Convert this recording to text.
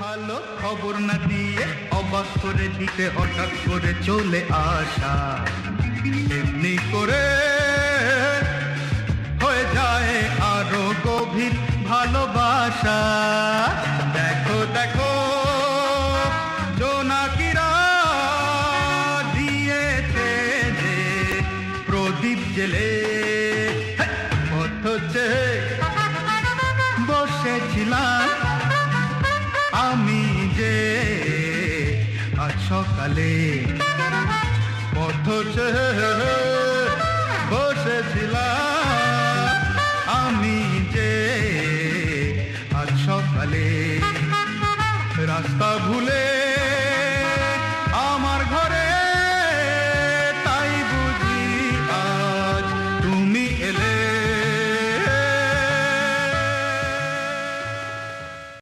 ভালো খবর না দিয়ে অবাক করে দিতে হঠাৎ করে চলে আসা, এমনি করে হয়ে যায় আরো গভীর ভালোবাসা। দেখো দেখো জোনাকিরা দিয়েছে যে প্রদীপ জেলে, পথ চেয়ে বসেছিলাম আমি যে আজ সকালে, পথ চেয়ে বসেছিলাম আমি যে আজ সকালে, রাস্তা ভুলে